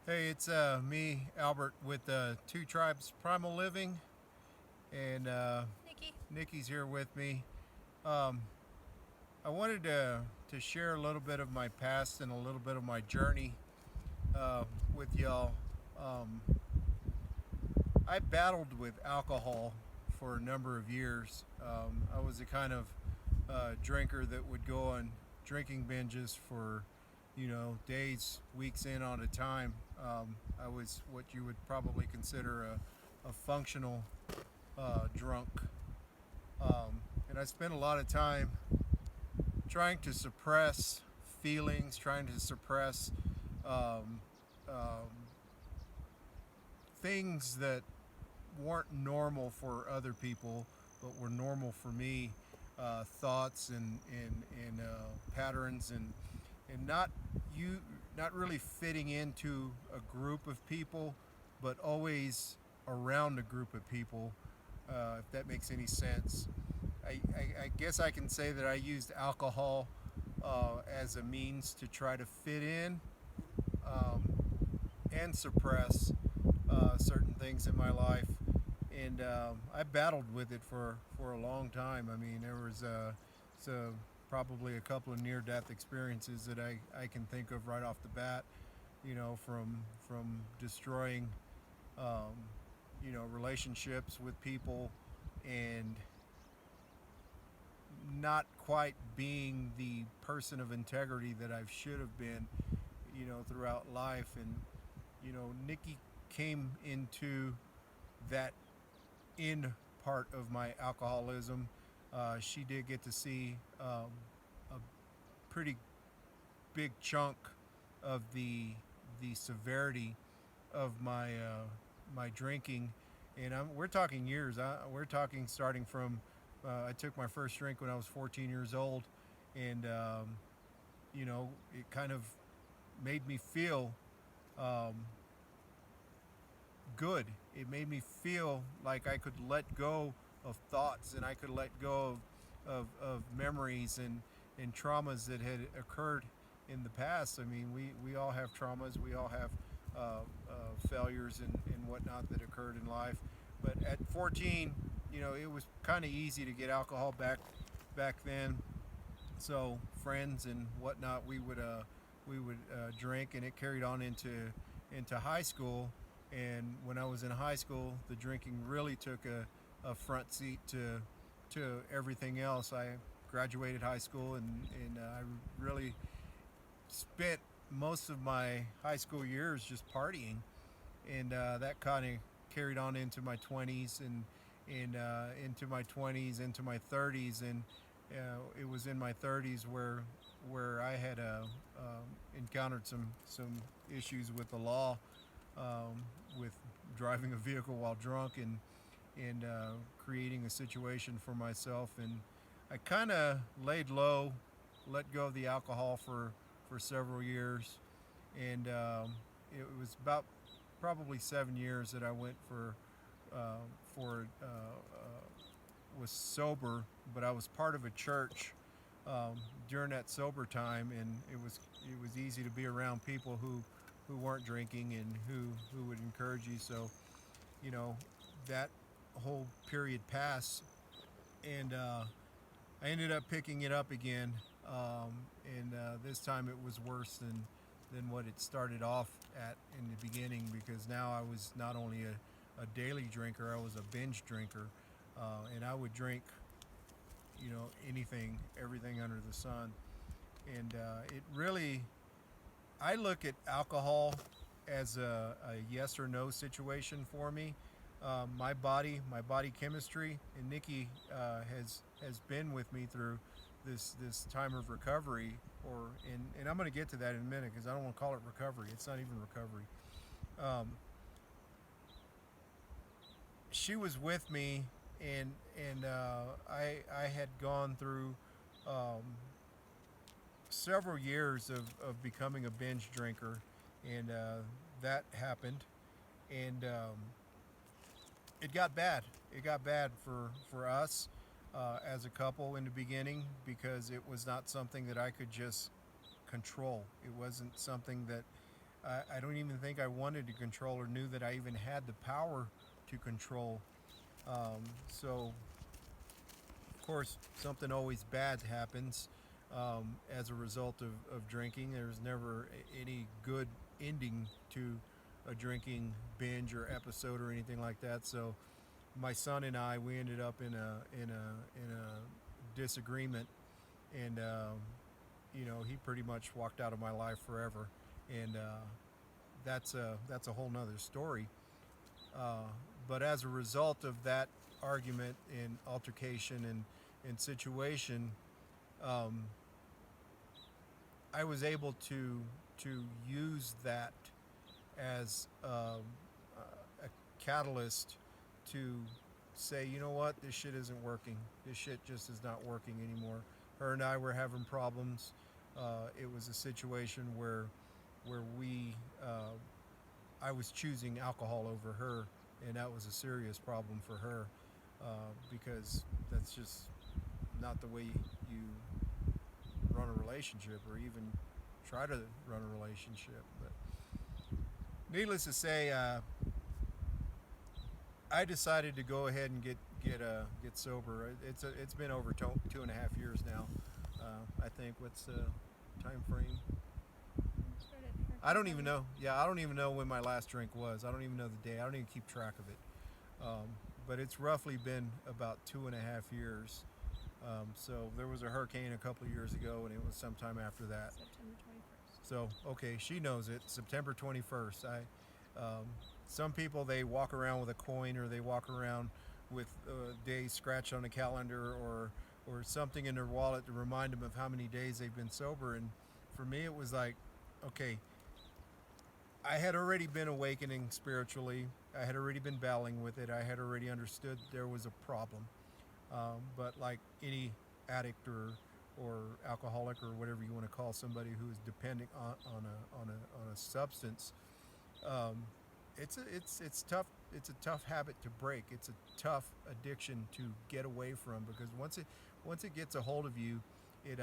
Hey, it's me, Albert, with Two Tribes Primal Living, and Nikki. Nikki's here with me. Um, I wanted to share a little bit of my past and a little bit of my journey uh, with y'all. Um, I battled with alcohol for a number of years. I was the kind of drinker that would go on drinking binges for, days, weeks in on a time. I was what you would probably consider a functional drunk. And I spent a lot of time trying to suppress feelings, trying to suppress um, um, things that weren't normal for other people, but were normal for me. Thoughts and patterns and you not really fitting into a group of people, but always around a group of people. If that makes any sense, I guess I can say that I used alcohol as a means to try to fit in and suppress certain things in my life, and I battled with it for a long time. I mean, there was so probably a couple of near-death experiences that I can think of right off the bat. From destroying, um, relationships with people, and not quite being the person of integrity that I should have been, throughout life. And Nikki came into that in part of my alcoholism. She did get to see a pretty big chunk of the severity of my drinking, and we're talking years. We're talking starting from I took my first drink when I was 14 years old, and it kind of made me feel um, good. It made me feel like I could let go of thoughts, and I could let go of memories and traumas that had occurred in the past. I mean, we all have traumas. We all have failures and whatnot that occurred in life. But at 14, it was kind of easy to get alcohol back then. So friends and whatnot, we would drink, and it carried on into high school. And when I was in high school, the drinking really took a front seat to everything else. I graduated high school, and I really spent most of my high school years just partying, and that kind of carried on into my 20s and into my 20s, into my 30s, and it was in my 30s where I had encountered some issues with the law, with driving a vehicle while drunk, and creating a situation for myself. And I kind of laid low, let go of the alcohol for several years, and it was about probably 7 years that I went for was sober, but I was part of a church during that sober time, and it was easy to be around people who weren't drinking and who would encourage you. So you know that whole period passed, and I ended up picking it up again, and this time it was worse than what it started off at in the beginning, because now I was not only a daily drinker, I was a binge drinker, and I would drink, anything, everything under the sun. And it really, I look at alcohol as a yes or no situation for me. My body chemistry, and Nikki has been with me through this time of recovery, and I'm going to get to that in a minute because I don't want to call it recovery. It's not even recovery. Um, she was with me, and I had gone through um, several years of becoming a binge drinker, and that happened, and it got bad. It got bad for us as a couple in the beginning, because it was not something that I could just control. It wasn't something that I don't even think I wanted to control or knew that I even had the power to control. So, of course, something always bad happens as a result of drinking. There's never any good ending to a drinking binge or episode or anything like that. So, my son and I, we ended up in a disagreement, and he pretty much walked out of my life forever, and that's a whole nother story. Uh, but as a result of that argument and altercation and situation, um, I was able to use that as a catalyst to say, you know what, this shit isn't working. This shit just is not working anymore. Her and I were having problems. It was a situation where we I was choosing alcohol over her, and that was a serious problem for her because that's just not the way you run a relationship or even try to run a relationship. But needless to say, I decided to go ahead and get sober. It's been over 2.5 years now. I think what's the time frame? I don't even know. Yeah, I don't even know when my last drink was. I don't even know the day. I don't even keep track of it. But it's roughly been about 2.5 years. So there was a hurricane a couple of years ago, and it was sometime after that. September 21st. So okay, she knows it. September 21st. Some people, they walk around with a coin, or they walk around with days scratched on a calendar, or something in their wallet to remind them of how many days they've been sober. And for me, it was like, okay, I had already been awakening spiritually. I had already been battling with it. I had already understood there was a problem. But like any addict or alcoholic or whatever you want to call somebody who is dependent on a substance, it's tough. It's a tough habit to break. It's a tough addiction to get away from, because once it gets a hold of you, it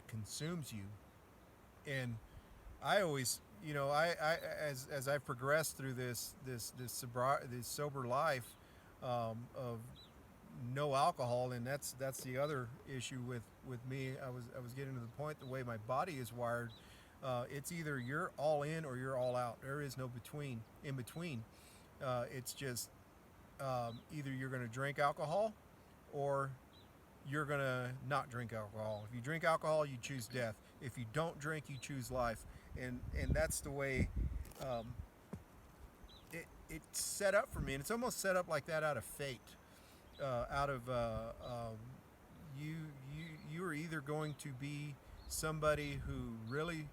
consumes you. And I always, as I've progressed through this sober life of no alcohol, and that's the other issue with me. I was getting to the point, the way my body is wired. It's either you're all in or you're all out. There is no in between. It's just either you're going to drink alcohol or you're going to not drink alcohol. If you drink alcohol, you choose death. If you don't drink, you choose life. And that's the way it's set up for me. And it's almost set up like that out of fate. Out of you are either going to be somebody who really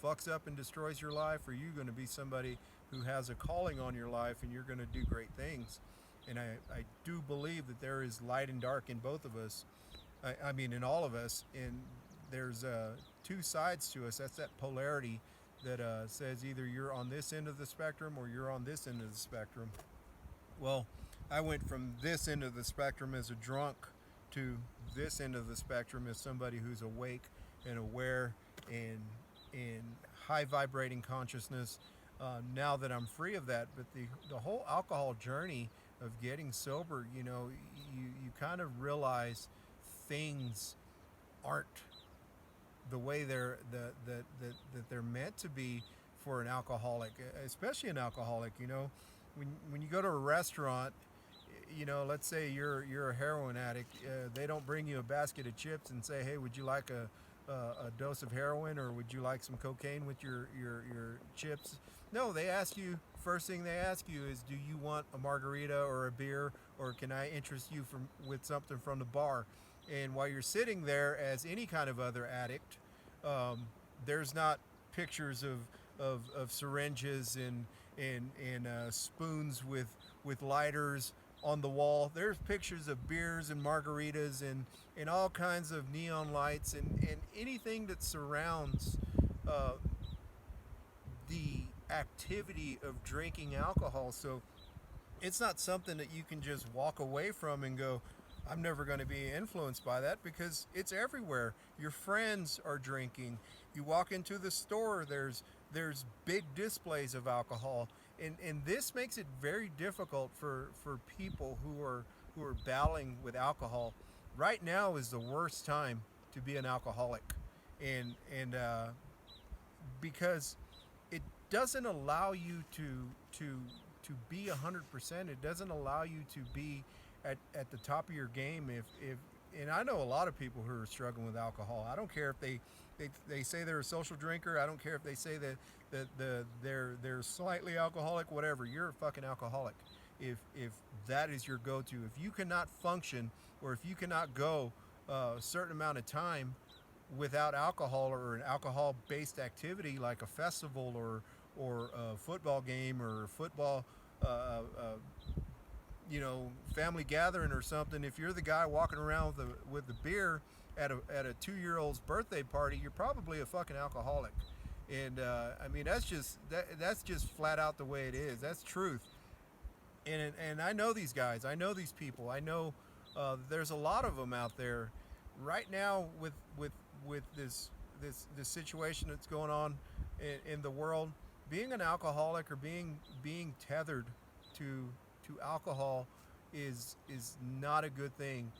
fucks up and destroys your life, or you're going to be somebody who has a calling on your life and you're going to do great things. And I do believe that there is light and dark in both of us. I mean, in all of us. And there's two sides to us. That's that polarity that says either you're on this end of the spectrum or you're on this end of the spectrum. Well, I went from this end of the spectrum as a drunk to this end of the spectrum as somebody who's awake and aware and in high vibrating consciousness. Now that I'm free of that, but the whole alcohol journey of getting sober, you kind of realize things aren't the way that they're meant to be for an alcoholic, especially an alcoholic. When you go to a restaurant, let's say you're a heroin addict, they don't bring you a basket of chips and say, hey, would you like a dose of heroin, or would you like some cocaine with your chips? No, first thing they ask you is, do you want a margarita or a beer, or can I interest you with something from the bar? And while you're sitting there as any kind of other addict, there's not pictures of syringes and spoons with lighters on the wall. There's pictures of beers and margaritas and all kinds of neon lights and anything that surrounds the activity of drinking alcohol. So it's not something that you can just walk away from and go, I'm never going to be influenced by that because it's everywhere. Your friends are drinking. You walk into the store, there's big displays of alcohol. And this makes it very difficult for people who are battling with alcohol. Right now is the worst time to be an alcoholic. And because it doesn't allow you to to be 100%. It doesn't allow you to be at the top of your game. If and I know a lot of people who are struggling with alcohol. I don't care if they say they're a social drinker. I don't care if they say they're slightly alcoholic. Whatever, you're a fucking alcoholic. If that is your go-to, if you cannot function or if you cannot go a certain amount of time without alcohol or an alcohol-based activity like a festival or a football game or a football family gathering or something, if you're the guy walking around with the beer at a 2-year-old's birthday party, you're probably a fucking alcoholic. And I mean that's just flat out the way it is. That's truth. And I know these guys. I know these people. I know there's a lot of them out there right now with this situation that's going on in the world. Being an alcoholic or being tethered to alcohol is not a good thing.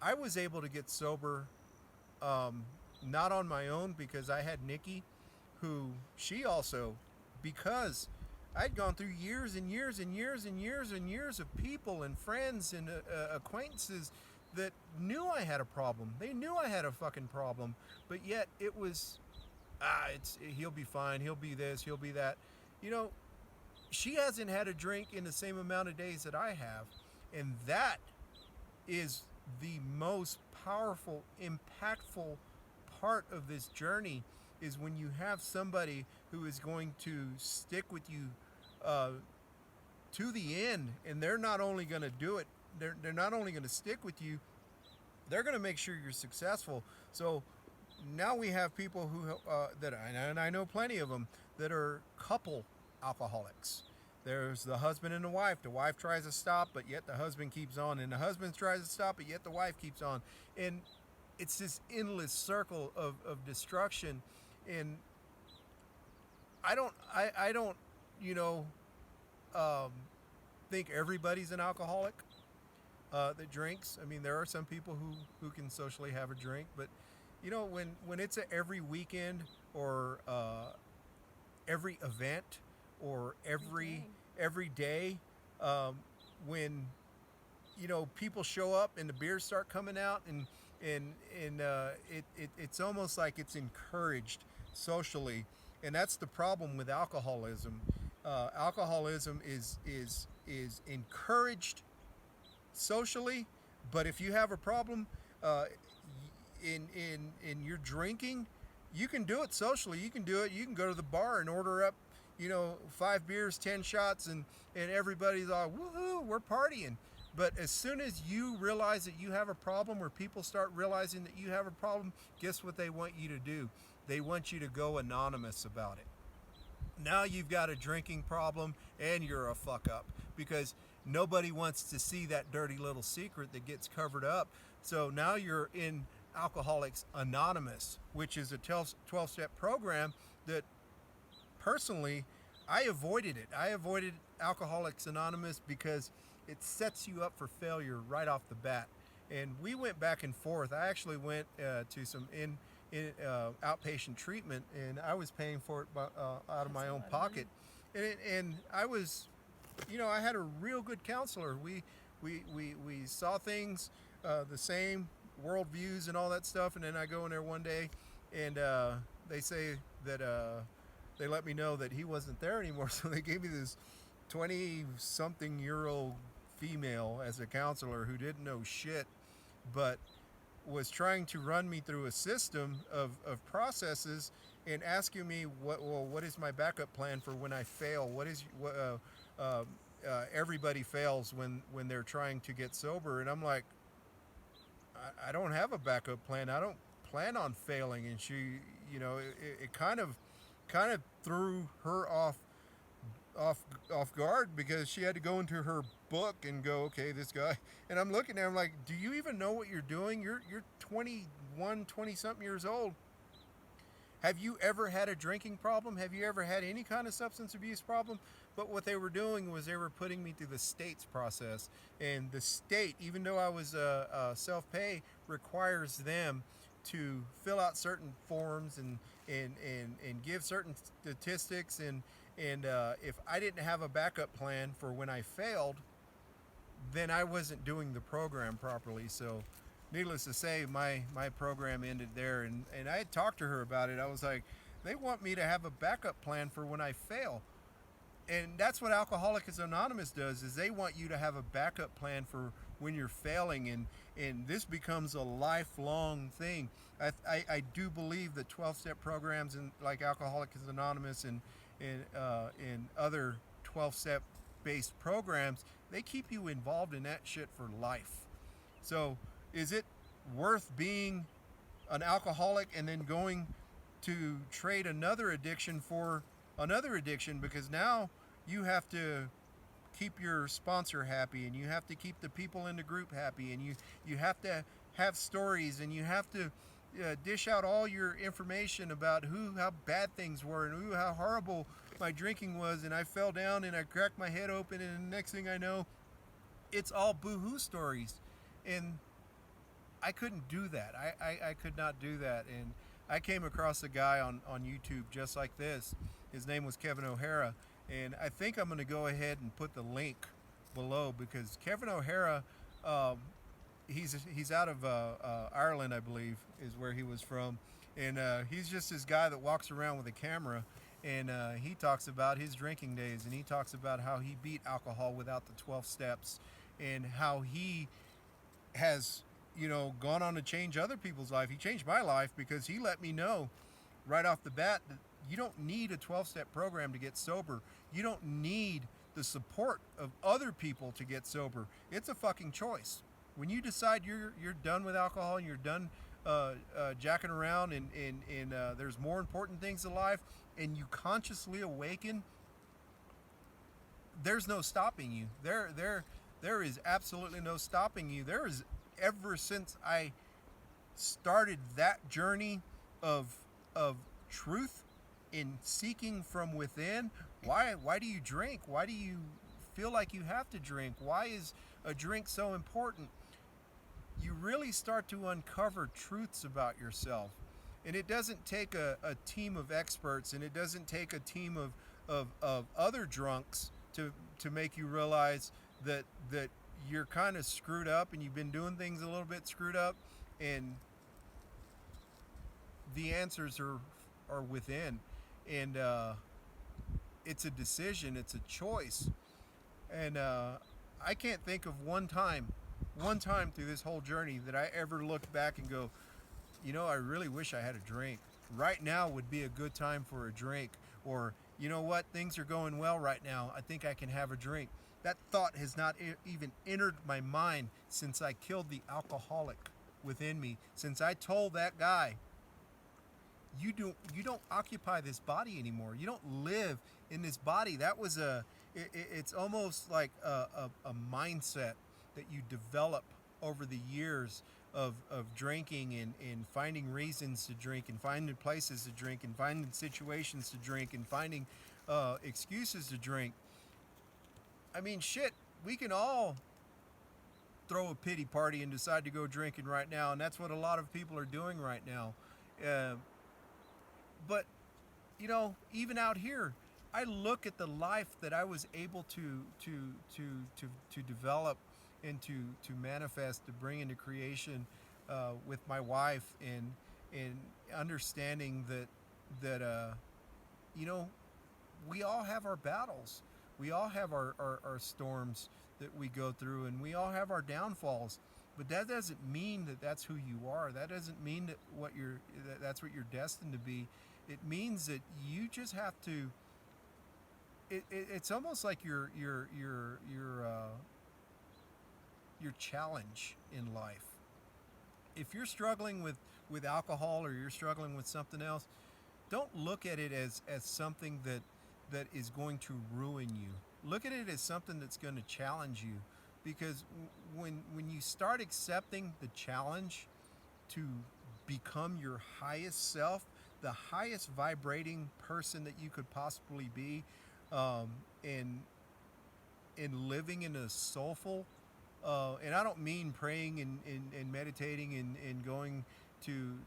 I was able to get sober, not on my own because I had Nikki, who she also, because I'd gone through years and years and years and years and years of people and friends and acquaintances that knew I had a problem. They knew I had a fucking problem, but yet it was, he'll be fine. He'll be this. He'll be that. You know, she hasn't had a drink in the same amount of days that I have, and that is the most powerful, impactful part of this journey. Is when you have somebody who is going to stick with you to the end, and they're not only going to do it, they're not only going to stick with you, they're going to make sure you're successful. So now we have people who and I know plenty of them that are couple alcoholics. There's the husband and the wife. The wife tries to stop, but yet the husband keeps on, and the husband tries to stop, but yet the wife keeps on, and it's this endless circle of destruction. And I don't um, think everybody's an alcoholic that drinks. I mean, there are some people who can socially have a drink, but when it's a every weekend or every event or every day, when people show up and the beers start coming out, and it's almost like it's encouraged socially. And that's the problem with alcoholism. Alcoholism is encouraged socially, but if you have a problem in your drinking, you can do it socially. You can do it. You can go to the bar and order up 5 beers, 10 shots, and everybody's all, woohoo, we're partying. But as soon as you realize that you have a problem, or people start realizing that you have a problem, guess what they want you to do? They want you to go anonymous about it. Now you've got a drinking problem and you're a fuck up because nobody wants to see that dirty little secret that gets covered up. So now you're in Alcoholics Anonymous, which is a 12-step program that personally I avoided it. I avoided Alcoholics Anonymous because it sets you up for failure right off the bat. And we went back and forth. I actually went to some outpatient treatment, and I was paying for it out of my own pocket. And I was, I had a real good counselor. We saw things the same, worldviews and all that stuff. And then I go in there one day, and they say that they let me know that he wasn't there anymore. So they gave me this 20-something-year-old female as a counselor who didn't know shit, but was trying to run me through a system of processes and asking me what is my backup plan for when I fail? Everybody fails when they're trying to get sober, and I'm like, I don't have a backup plan. I don't plan on failing. And she, it kind of threw her off off off guard because she had to go into her book and go, okay, this guy. And I'm looking at him like, do you even know what you're doing? You're 21, 20 something years old. Have you ever had a drinking problem? Have you ever had any kind of substance abuse problem? But what they were doing was they were putting me through the state's process. And the state, even though I was self pay, requires them to fill out certain forms and give certain statistics. And if I didn't have a backup plan for when I failed, then I wasn't doing the program properly. So needless to say, my program ended there. And I had talked to her about it. I was like, they want me to have a backup plan for when I fail. And that's what Alcoholics Anonymous does, is they want you to have a backup plan for when you're failing. And this becomes a lifelong thing. I do believe that 12-step programs and like Alcoholics Anonymous and other 12-step based programs, they keep you involved in that shit for life. So is it worth being an alcoholic and then going to trade another addiction for another addiction? Because now you have to keep your sponsor happy, and you have to keep the people in the group happy, and you have to have stories, and you have to dish out all your information about how bad things were and how horrible my drinking was, and I fell down and I cracked my head open, and the next thing I know, it's all boo-hoo stories. And I couldn't do that. I could not do that. And I came across a guy on YouTube just like this. His name was Kevin O'Hara. And I think I'm going to go ahead and put the link below, because Kevin O'Hara, he's out of Ireland, I believe, is where he was from. And he's just this guy that walks around with a camera. And he talks about his drinking days. And he talks about how he beat alcohol without the 12 steps. And how he has, gone on to change other people's life. He changed my life because he let me know right off the bat that you don't need a 12-step program to get sober. You don't need the support of other people to get sober. It's a fucking choice. When you decide you're done with alcohol and you're done jacking around and there's more important things in life, and you consciously awaken, there's no stopping you. There is absolutely no stopping you. There is, ever since I started that journey of truth in seeking from within. Why do you drink? Why do you feel like you have to drink? Why is a drink so important? You really start to uncover truths about yourself. And it doesn't take a team of experts, and it doesn't take a team of other drunks to make you realize that you're kind of screwed up and you've been doing things a little bit screwed up, and the answers are within. And it's a decision, it's a choice. And I can't think of one time through this whole journey that I ever looked back and go, I really wish I had a drink. Right now would be a good time for a drink. Or, you know what, things are going well right now, I think I can have a drink. That thought has not even entered my mind since I killed the alcoholic within me. Since I told that guy, you don't occupy this body anymore. You don't live in this body. That was it's almost like a mindset that you develop over the years of drinking and finding reasons to drink and finding places to drink and finding situations to drink and finding excuses to drink. I mean, shit, we can all throw a pity party and decide to go drinking right now, and that's what a lot of people are doing right now. But even out here, I look at the life that I was able to develop and to manifest, to bring into creation with my wife, and understanding that we all have our battles, we all have our storms that we go through, and we all have our downfalls. But that doesn't mean that that's who you are. That doesn't mean that that's what you're destined to be. It means that you just have to. It's almost like your challenge in life. If you're struggling with alcohol, or you're struggling with something else, don't look at it as something that is going to ruin you. Look at it as something that's going to challenge you, because when you start accepting the challenge to become your highest self, the highest vibrating person that you could possibly be, um, and living in a soulful, and I don't mean praying and meditating and going to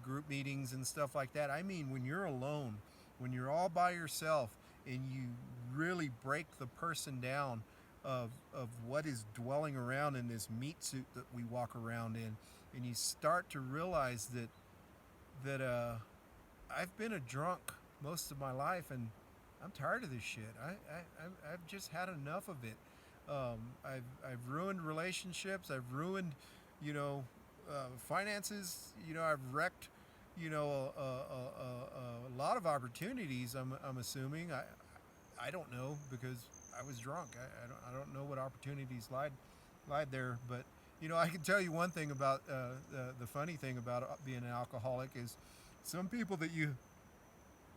group meetings and stuff like that. I mean when you're alone, when you're all by yourself, and you really break the person down of what is dwelling around in this meat suit that we walk around in, and you start to realize that I've been a drunk most of my life, and I'm tired of this shit. I've just had enough of it. I've ruined relationships. I've ruined, you know, finances. You know, I've wrecked, you know, a lot of opportunities. I'm assuming. I don't know, because I was drunk. I don't know what opportunities lied there. But you know, I can tell you one thing about the funny thing about being an alcoholic is some people that you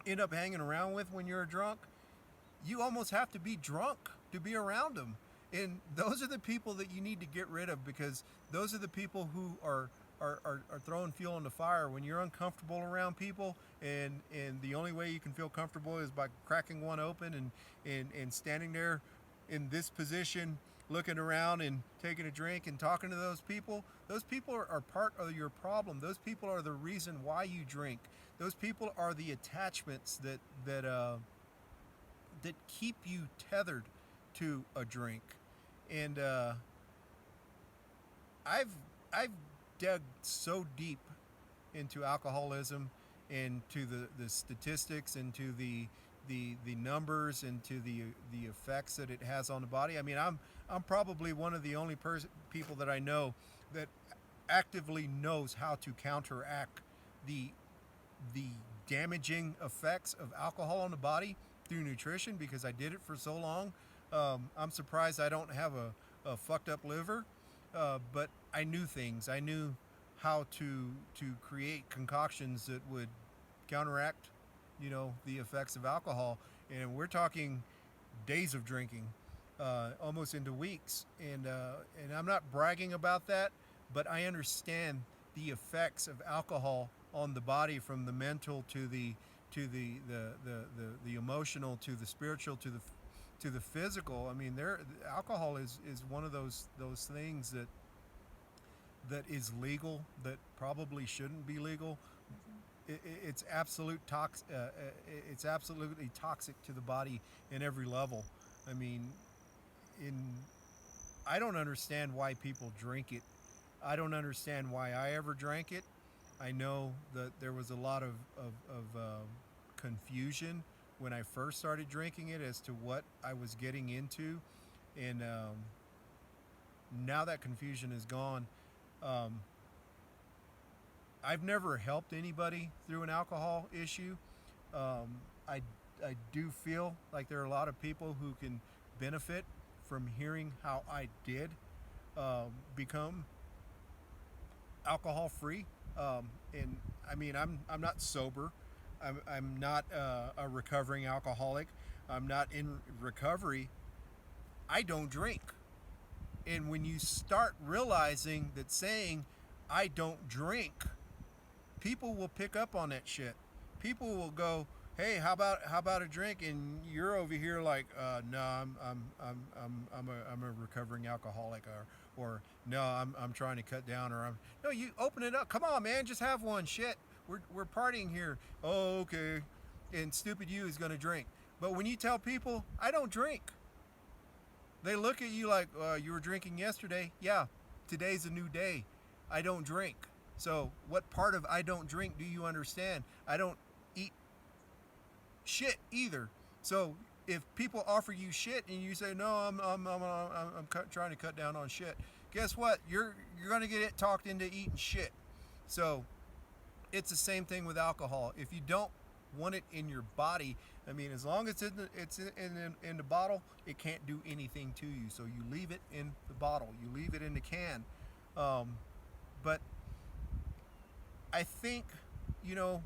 end up hanging around with when you're a drunk, you almost have to be drunk to be around them. And those are the people that you need to get rid of, because those are the people who are throwing fuel on the fire. When you're uncomfortable around people, and the only way you can feel comfortable is by cracking one open and standing there in this position, looking around and taking a drink and talking to those people are part of your problem. Those people are the reason why you drink. Those people are the attachments that keep you tethered to a drink. And I've dug so deep into alcoholism, and to the statistics, and to the numbers, and to the effects that it has on the body. I mean, I'm probably one of the only people that I know that actively knows how to counteract the damaging effects of alcohol on the body through nutrition, because I did it for so long. I'm surprised I don't have a fucked up liver, but I knew things. I knew how to create concoctions that would counteract, you know, the effects of alcohol. And we're talking days of drinking, almost into weeks. And I'm not bragging about that, but I understand the effects of alcohol on the body, from the mental to the emotional, to the spiritual, to the physical. I mean, alcohol is one of those things that is legal, that probably shouldn't be legal. It's it's absolutely toxic to the body in every level. I mean, in I don't understand why people drink it. I don't understand why I ever drank it. I know that there was a lot of confusion when I first started drinking it as to what I was getting into, and now that confusion is gone. Um, I've never helped anybody through an alcohol issue. Um, I, I do feel like there are a lot of people who can benefit from hearing how I did become alcohol free. And I mean, I'm not sober. I'm not a recovering alcoholic. I'm not in recovery. I don't drink. And when you start realizing that saying I don't drink, people will pick up on that shit. People will go, "Hey, how about a drink?" And you're over here like, "No, I'm a recovering alcoholic," or "No, I'm trying to cut down," or "No, you open it up. Come on, man, just have one. Shit, we're partying here." "Oh, okay." And stupid you is gonna drink. But when you tell people I don't drink, they look at you like, "You were drinking yesterday." "Yeah, today's a new day. I don't drink." So what part of I don't drink do you understand? I don't eat shit either. So if people offer you shit and you say, "No, trying to cut down on shit," guess what? You're gonna get it talked into eating shit. So it's the same thing with alcohol. If you don't want it in your body, I mean, as long as it's in the bottle, it can't do anything to you. So you leave it in the bottle. You leave it in the can. But I think, you know,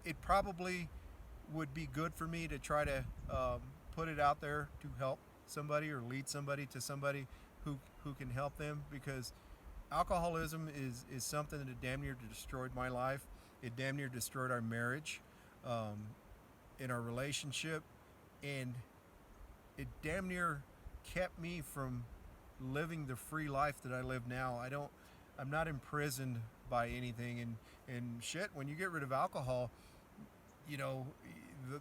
it probably would be good for me to try to put it out there to help somebody or lead somebody to somebody who can help them, because alcoholism is something that damn near destroyed my life. It damn near destroyed our marriage, um, in our relationship, and it damn near kept me from living the free life that I live now. I'm not imprisoned by anything, and shit. When you get rid of alcohol, you know,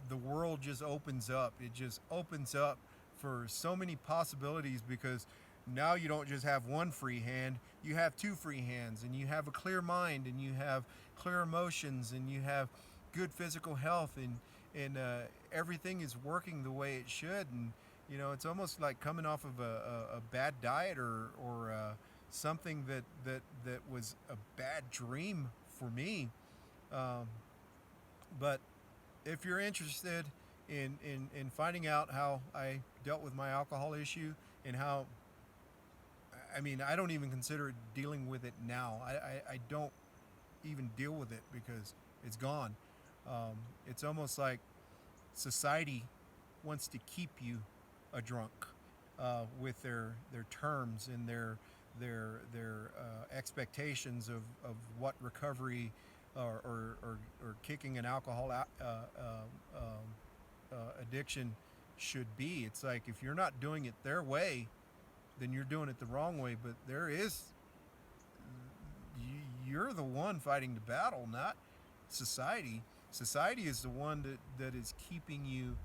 the world just opens up. It just opens up for so many possibilities, because now you don't just have one free hand, you have two free hands, and you have a clear mind, and you have clear emotions, and you have good physical health, and everything is working the way it should. And it's almost like coming off of a bad diet, or something that was a bad dream for me. Um, but if you're interested in finding out how I dealt with my alcohol issue, and how, I mean, I don't even consider it dealing with it now. I don't even deal with it because it's gone. It's almost like society wants to keep you a drunk, with their terms and their expectations of what recovery, or kicking an alcohol addiction should be. It's like, if you're not doing it their way, then you're doing it the wrong way. But you're the one fighting the battle, not society. Society is the one that is keeping you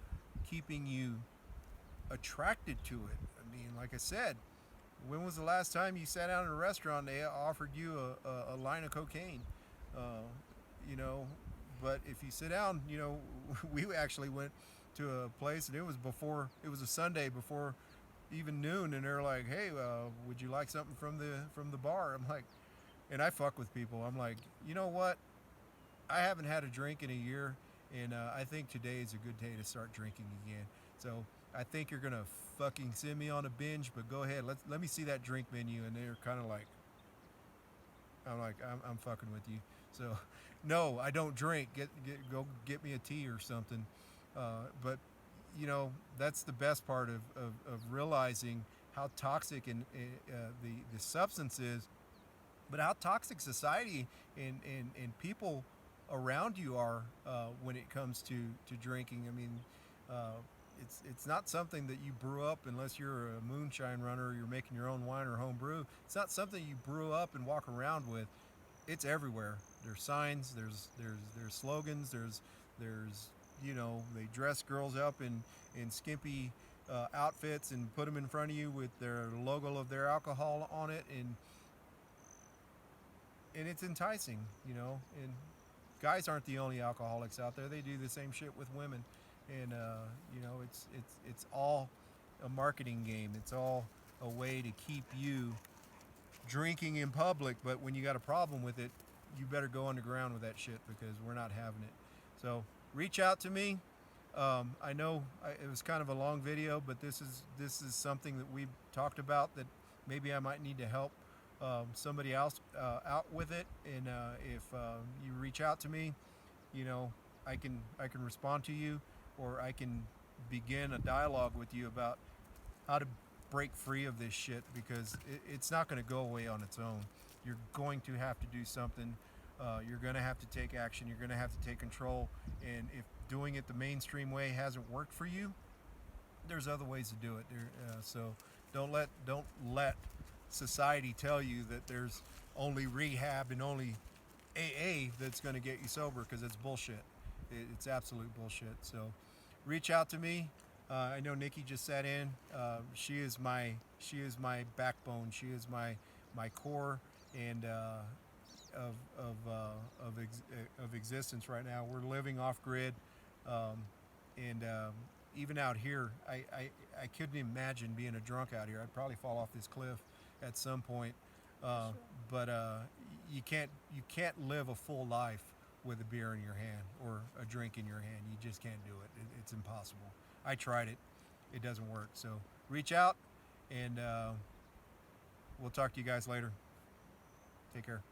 attracted to it. I mean, like I said, when was the last time you sat down in a restaurant and they offered you a line of cocaine? Uh, you know, but if you sit down, we actually went to a place, and it was a Sunday before even noon, and they're like, "Hey, would you like something from the bar?" I'm like, and I fuck with people. I'm like, you know what? I haven't had a drink in a year, and I think today is a good day to start drinking again. So I think you're gonna fucking send me on a binge, but go ahead. Let me see that drink menu. And they're kind of like, I'm like, I'm fucking with you. So no, I don't drink. Go get me a tea or something. But that's the best part of realizing how toxic the substance is, but how toxic society and people around you are, when it comes to drinking. I mean, uh, it's not something that you brew up, unless you're a moonshine runner or you're making your own wine or home brew. It's not something you brew up and walk around with. It's everywhere. There's signs. There's slogans. There's they dress girls up in skimpy outfits and put them in front of you with their logo of their alcohol on it, and it's enticing. And guys aren't the only alcoholics out there. They do the same shit with women, and it's all a marketing game. It's all a way to keep you drinking in public. But when you got a problem with it, you better go underground with that shit, because we're not having it. So reach out to me. I know it was kind of a long video, but this is something that we've talked about, that maybe I might need to help somebody else out with it. And if you reach out to me, I can respond to you, or I can begin a dialogue with you about how to break free of this shit, because it's not going to go away on its own. You're going to have to do something. You're going to have to take action. You're going to have to take control. And if doing it the mainstream way hasn't worked for you, there's other ways to do it. So don't let society tell you that there's only rehab and only AA that's going to get you sober, because it's bullshit. It's absolute bullshit. So reach out to me. I know Nikki just sat in. She is my backbone. She is my core and of existence right now. We're living off grid, and even out here, I couldn't imagine being a drunk out here. I'd probably fall off this cliff at some point. Sure. But you can't live a full life with a beer in your hand or a drink in your hand. You just can't do it. It's impossible. I tried it. It doesn't work. So reach out, and we'll talk to you guys later. Take care.